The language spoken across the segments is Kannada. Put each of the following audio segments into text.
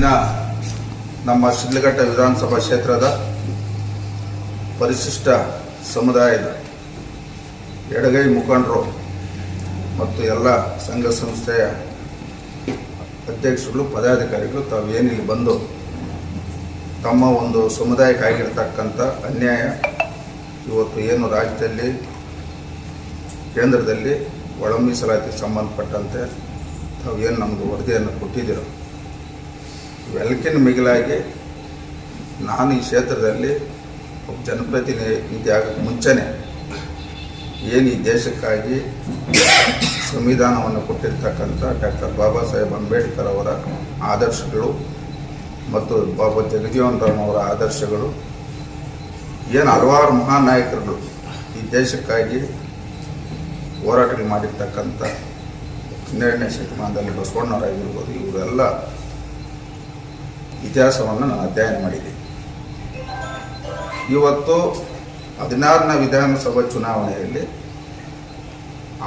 ದಿನ ನಮ್ಮ ಶಿಡ್ಲಘಟ್ಟ ವಿಧಾನಸಭಾ ಕ್ಷೇತ್ರದ ಪರಿಶಿಷ್ಟ ಸಮುದಾಯದ ಎಡಗೈ ಮುಖಂಡರು ಮತ್ತು ಎಲ್ಲ ಸಂಘ ಸಂಸ್ಥೆಯ ಅಧ್ಯಕ್ಷರು ಪದಾಧಿಕಾರಿಗಳು ತಾವು ಏನಿಲ್ಲಿ ಬಂದು ತಮ್ಮ ಒಂದು ಸಮುದಾಯಕ್ಕಾಗಿರ್ತಕ್ಕಂಥ ಅನ್ಯಾಯ ಇವತ್ತು ಏನು ರಾಜ್ಯದಲ್ಲಿ ಕೇಂದ್ರದಲ್ಲಿ ಒಳ ಮೀಸಲಾತಿಗೆ ಸಂಬಂಧಪಟ್ಟಂತೆ ತಾವು ಏನು ನಮಗೆ ವರದಿಯನ್ನು ಕೊಟ್ಟಿದ್ದೀರೋ ಇವೆಲ್ಲಕ್ಕಿಂತ ಮಿಗಿಲಾಗಿ ನಾನು ಈ ಕ್ಷೇತ್ರದಲ್ಲಿ ಒಬ್ಬ ಜನಪ್ರತಿನಿಧಿ ಆಗೋಕ್ಕೆ ಮುಂಚೆನೇ ಏನು ಈ ದೇಶಕ್ಕಾಗಿ ಸಂವಿಧಾನವನ್ನು ಕೊಟ್ಟಿರ್ತಕ್ಕಂಥ ಡಾಕ್ಟರ್ ಬಾಬಾ ಸಾಹೇಬ್ ಅಂಬೇಡ್ಕರ್ ಅವರ ಆದರ್ಶಗಳು ಮತ್ತು ಬಾಬಾ ಜಗಜೀವನ್ ರಾಮ್ ಅವರ ಆದರ್ಶಗಳು ಏನು ಹಲವಾರು ಮಹಾನ್ ನಾಯಕರುಗಳು ಈ ದೇಶಕ್ಕಾಗಿ ಹೋರಾಟಗಳು ಮಾಡಿರ್ತಕ್ಕಂಥ 12ನೇ ಶತಮಾನದಲ್ಲಿ ಬಸವಣ್ಣವರಾಗಿರ್ಬೋದು, ಇವರೆಲ್ಲ ಇತಿಹಾಸವನ್ನು ನಾನು ಅಧ್ಯಯನ ಮಾಡಿದ್ದೀನಿ. ಇವತ್ತು 16ನೇ ವಿಧಾನಸಭಾ ಚುನಾವಣೆಯಲ್ಲಿ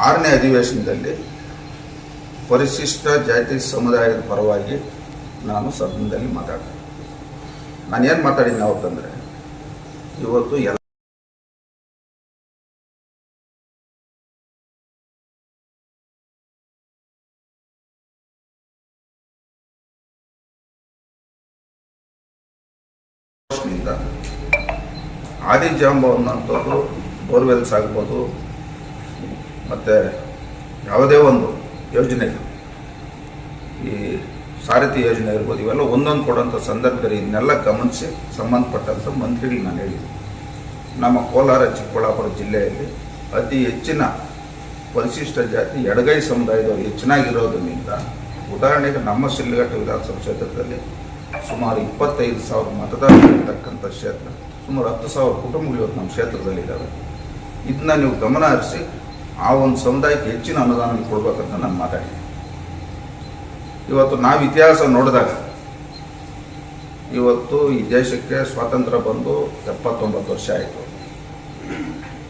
6ನೇ ಅಧಿವೇಶನದಲ್ಲಿ ಪರಿಶಿಷ್ಟ ಜಾತಿ ಸಮುದಾಯದ ಪರವಾಗಿ ನಾನು ಸದನದಲ್ಲಿ ಮಾತಾಡ್ತೀನಿ. ನಾನೇನು ಮಾತಾಡಿದ್ದೀನಿ ಅವತ್ತಂದರೆ, ಇವತ್ತು ಎಲ್ಲ ಆದಿಜಾಂಬವನ್ನಂಥದ್ದು ಬೋರ್ವೆಲ್ಸ್ ಆಗ್ಬೋದು, ಮತ್ತು ಯಾವುದೇ ಒಂದು ಯೋಜನೆ, ಈ ಸಾರಥಿ ಯೋಜನೆ ಇರ್ಬೋದು, ಇವೆಲ್ಲ ಒಂದೊಂದು ಕೊಡೋಂಥ ಸಂದರ್ಭದಲ್ಲಿ ಇದನ್ನೆಲ್ಲ ಗಮನಿಸಿ ಸಂಬಂಧಪಟ್ಟಂಥ ಮಂತ್ರಿಗಳು ನಾನು ಹೇಳಿದ್ದೀನಿ. ನಮ್ಮ ಕೋಲಾರ ಚಿಕ್ಕಬಳ್ಳಾಪುರ ಜಿಲ್ಲೆಯಲ್ಲಿ ಅತಿ ಹೆಚ್ಚಿನ ಪರಿಶಿಷ್ಟ ಜಾತಿ ಎಡಗೈ ಸಮುದಾಯದವರು ಹೆಚ್ಚಿನಾಗಿರೋದ್ರಿಂದ, ಉದಾಹರಣೆಗೆ ನಮ್ಮ ಶಿಡ್ಲಘಟ್ಟ ವಿಧಾನಸಭಾ ಕ್ಷೇತ್ರದಲ್ಲಿ ಸುಮಾರು 25,000 ಮತದಾರರಿರ್ತಕ್ಕಂಥ ಕ್ಷೇತ್ರ, ಸುಮಾರು 10,000 ಕುಟುಂಬಗಳು ಇವತ್ತು ನಮ್ಮ ಕ್ಷೇತ್ರದಲ್ಲಿದ್ದಾವೆ. ಇದನ್ನ ನೀವು ಗಮನ ಹರಿಸಿ ಆ ಒಂದು ಸಮುದಾಯಕ್ಕೆ ಹೆಚ್ಚಿನ ಅನುದಾನ ಕೊಡ್ಬೇಕಂತ ನಾನು ಮಾತಾಡಿದ್ದೀನಿ. ಇವತ್ತು ನಾವು ಇತಿಹಾಸ ನೋಡಿದಾಗ ಇವತ್ತು ಈ ದೇಶಕ್ಕೆ ಸ್ವಾತಂತ್ರ್ಯ ಬಂದು 79 ವರ್ಷ ಆಯಿತು.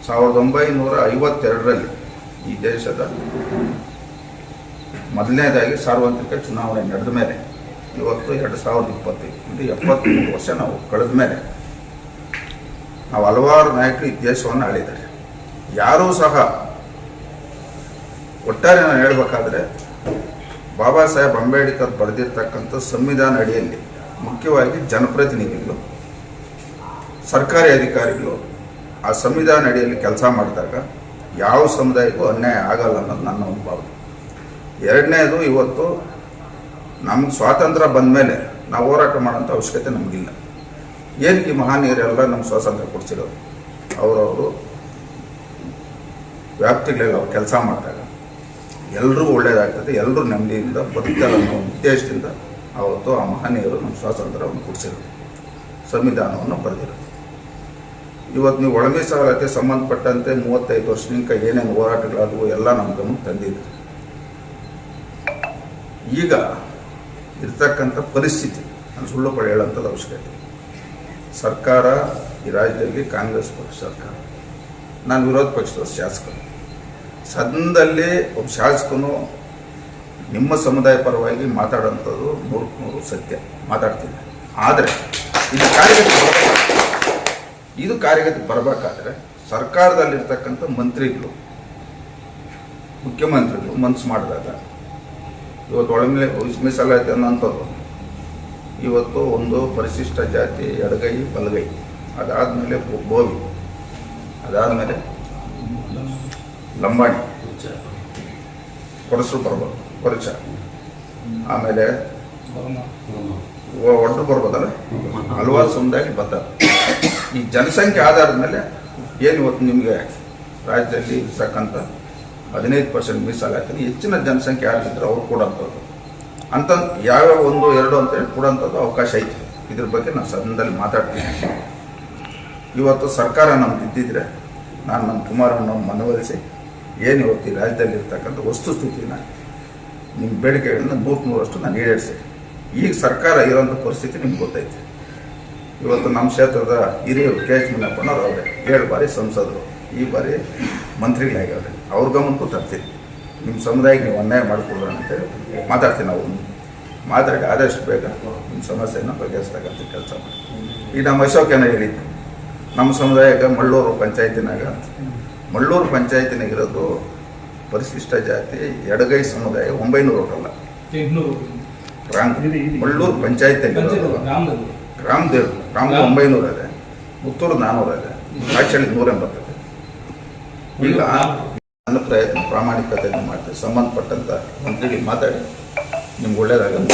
1952ರಲ್ಲಿ ಈ ದೇಶದ ಮೊದಲನೇದಾಗಿ ಸಾರ್ವತ್ರಿಕ ಚುನಾವಣೆ ನಡೆದ ಮೇಲೆ ಇವತ್ತು 2025 ಇದು 73 ವರ್ಷ ನಾವು ಕಳೆದ ಮೇಲೆ ನಾವು ಹಲವಾರು ನಾಯಕರು ಈ ದೇಶವನ್ನು ಆಳಿದ್ದಾರೆ. ಯಾರೂ ಸಹ ಒಟ್ಟಾರೆ ನಾನು ಹೇಳಬೇಕಾದ್ರೆ ಬಾಬಾ ಸಾಹೇಬ್ ಅಂಬೇಡ್ಕರ್ ಬರೆದಿರ್ತಕ್ಕಂಥ ಸಂವಿಧಾನ ಅಡಿಯಲ್ಲಿ ಮುಖ್ಯವಾಗಿ ಜನಪ್ರತಿನಿಧಿಗಳು, ಸರ್ಕಾರಿ ಅಧಿಕಾರಿಗಳು ಆ ಸಂವಿಧಾನ ಅಡಿಯಲ್ಲಿ ಕೆಲಸ ಮಾಡಿದಾಗ ಯಾವ ಸಮುದಾಯಕ್ಕೂ ಅನ್ಯಾಯ ಆಗಲ್ಲ ಅನ್ನೋದು ನನ್ನ ಒಂದು ಭಾವನೆ. ಎರಡನೇದು, ಇವತ್ತು ನಮಗೆ ಸ್ವಾತಂತ್ರ್ಯ ಬಂದ ಮೇಲೆ ನಾವು ಹೋರಾಟ ಮಾಡೋಂಥ ಅವಶ್ಯಕತೆ ನಮಗಿಲ್ಲ. ಏನಕ್ಕೆ ಮಹಾನೀಯರೆಲ್ಲ ನಮ್ಮ ಸ್ವಾತಂತ್ರ್ಯ ಕೊಡಿಸಿರೋರು, ಅವರವರು ವ್ಯಾಪ್ತಿಗಳೆಲ್ಲ ಅವ್ರು ಕೆಲಸ ಮಾಡಿದಾಗ ಎಲ್ರಿಗೂ ಒಳ್ಳೆಯದಾಗ್ತದೆ, ಎಲ್ಲರೂ ನೆಮ್ಮದಿಯಿಂದ ಬದುಕ್ತಾರೆ ಅನ್ನೋ ಉದ್ದೇಶದಿಂದ ಅವತ್ತು ಆ ಮಹನೀಯರು ನಮ್ಮ ಸ್ವಾತಂತ್ರ್ಯವನ್ನು ಕೊಡಿಸಿರೋರು, ಸಂವಿಧಾನವನ್ನು ಬರೆದಿರೋದು. ಇವತ್ತು ನೀವು ಒಳ ಮೀಸಲಾತಿಗೆ ಸಂಬಂಧಪಟ್ಟಂತೆ 35 ವರ್ಷದಿಂದ ಏನೇನು ಹೋರಾಟಗಳಾದವು ಎಲ್ಲ ನಮ್ಮ ಗಮನಕ್ಕೆ ತಂದಿದೆ. ಈಗ ಇರ್ತಕ್ಕಂಥ ಪರಿಸ್ಥಿತಿ ನಾನು ಸುಳ್ಳು ಪಡೆ ಹೇಳೋಂಥದ್ದು ಅವಶ್ಯಕತೆ. ಸರ್ಕಾರ ಈ ರಾಜ್ಯದಲ್ಲಿ ಕಾಂಗ್ರೆಸ್ ಪಕ್ಷ ಸರ್ಕಾರ, ನಾನು ವಿರೋಧ ಪಕ್ಷದ ಶಾಸಕರು. ಸದನದಲ್ಲಿ ಒಬ್ಬ ಶಾಸಕನು ನಿಮ್ಮ ಸಮುದಾಯ ಪರವಾಗಿ ಮಾತಾಡೋಂಥದ್ದು 100% ಸತ್ಯ, ಮಾತಾಡ್ತೀನಿ. ಆದರೆ ಇದು ಕಾರ್ಯಗತಿ ಬರಬೇಕಾದ್ರೆ ಸರ್ಕಾರದಲ್ಲಿರ್ತಕ್ಕಂಥ ಮಂತ್ರಿಗಳು, ಮುಖ್ಯಮಂತ್ರಿಗಳು ಮನಸ್ಸು ಮಾಡಿದಾಗ ಇವತ್ತು ಒಳ ಮೀಸಲಾತಿ ಅನ್ನೋಂಥದ್ದು ಇವತ್ತು ಒಂದು ಪರಿಶಿಷ್ಟ ಜಾತಿ ಎಡಗೈ ಬಲಗೈ, ಅದಾದಮೇಲೆ ಬೋವಿ, ಅದಾದಮೇಲೆ ಲಂಬಾಣಿ, ಕೊರಸರು ಬರ್ಬೋದು, ಕೊರಚ, ಆಮೇಲೆ ಒಟ್ಟು ಬರ್ಬೋದಲ್ಲ, ಹಲವಾರು ಸಮುದಾಯ ಬರ್ತಾರೆ. ಈ ಜನಸಂಖ್ಯೆ ಆಧಾರದ ಮೇಲೆ ಏನು ಇವತ್ತು ನಿಮಗೆ ರಾಜ್ಯದಲ್ಲಿ ಇರ್ತಕ್ಕಂಥ 15% ಮೀಸಲಾತಿ ಹೆಚ್ಚಿನ ಜನಸಂಖ್ಯೆ ಯಾರಿದ್ರೆ ಅವ್ರು ಕೊಡೋಂಥದ್ದು ಅಂತ ಯಾವ್ಯಾವ 1, 2 ಅಂತೇಳಿ ಕೊಡೋಂಥದ್ದು ಅವಕಾಶ ಐತೆ. ಇದ್ರ ಬಗ್ಗೆ ನಾನು ಸದನದಲ್ಲಿ ಮಾತಾಡ್ತೀನಿ. ಇವತ್ತು ಸರ್ಕಾರ ನಮ್ಗೆ ಇದ್ದಿದ್ರೆ ನಾನು ನಮ್ಮ ಕುಮಾರಣ್ಣ ಮನವೊಲಿಸಿ ಏನು ಇವತ್ತು ಈ ರಾಜ್ಯದಲ್ಲಿ ಇರ್ತಕ್ಕಂಥ ವಸ್ತುಸ್ಥಿತಿನ ನಿಮ್ಮ ಬೇಡಿಕೆಗಳನ್ನ 100% ನಾನು ಈಡೇರಿಸಿ. ಈಗ ಸರ್ಕಾರ ಇರೋಂಥ ಪರಿಸ್ಥಿತಿ ನಿಮ್ಗೆ ಗೊತ್ತೈತೆ. ಇವತ್ತು ನಮ್ಮ ಕ್ಷೇತ್ರದ ಹಿರಿಯರು KH ಮುನಿಯಪ್ಪನವ್ರು ಅವರೇ 7 ಬಾರಿ ಸಂಸದರು, ಈ ಬಾರಿ ಮಂತ್ರಿಗಳಾಗ್ಯವ್ರೆ. ಅವ್ರ ಗಮನಕ್ಕೂ ತರ್ತೀನಿ, ನಿಮ್ಮ ಸಮುದಾಯಕ್ಕೆ ನೀವು ಅನ್ಯಾಯ ಮಾಡಿಕೊಡ್ರಿ ಅಂತೇಳಿ ಮಾತಾಡ್ತೀನಿ. ನಾವು ಮಾತಾಡಿ ಆದಷ್ಟು ಬೇಗ ನಿಮ್ಮ ಸಮಸ್ಯೆಯನ್ನು ಬಗೆಹರಿಸ್ತಕ್ಕಂಥ ಕೆಲಸ ಮಾಡಿ. ಈಗ ನಮ್ಮ ಅಶೋಕನ ಹೇಳಿದ್ದು ನಮ್ಮ ಸಮುದಾಯಕ್ಕೆ ಮಳ್ಳೂರು ಪಂಚಾಯತಿನಾಗಿರೋದು ಪರಿಶಿಷ್ಟ ಜಾತಿ ಎಡಗೈ ಸಮುದಾಯ 900 ಓಟಲ್ಲ, ರಾಂಗ್. ಮಳ್ಳೂರು ಪಂಚಾಯತಿ ಗ್ರಾಮದಲ್ಲಿ 900 ಇದೆ, ಪುತ್ತೂರು 400 ಇದೆ, ಕಾಚಳ್ಳಿ 180 ಇದೆ. ಈಗ ನನ್ನ ಪ್ರಯತ್ನ ಪ್ರಾಮಾಣಿಕತೆಯನ್ನು ಮಾಡ್ತೀವಿ. ಸಂಬಂಧಪಟ್ಟಂತ ಮಂತ್ರಿಗಳಿಗೆ ಮಾತಾಡಿ ನಿಮ್ಗೆ ಒಳ್ಳೇದಾಗಲ್ಲ.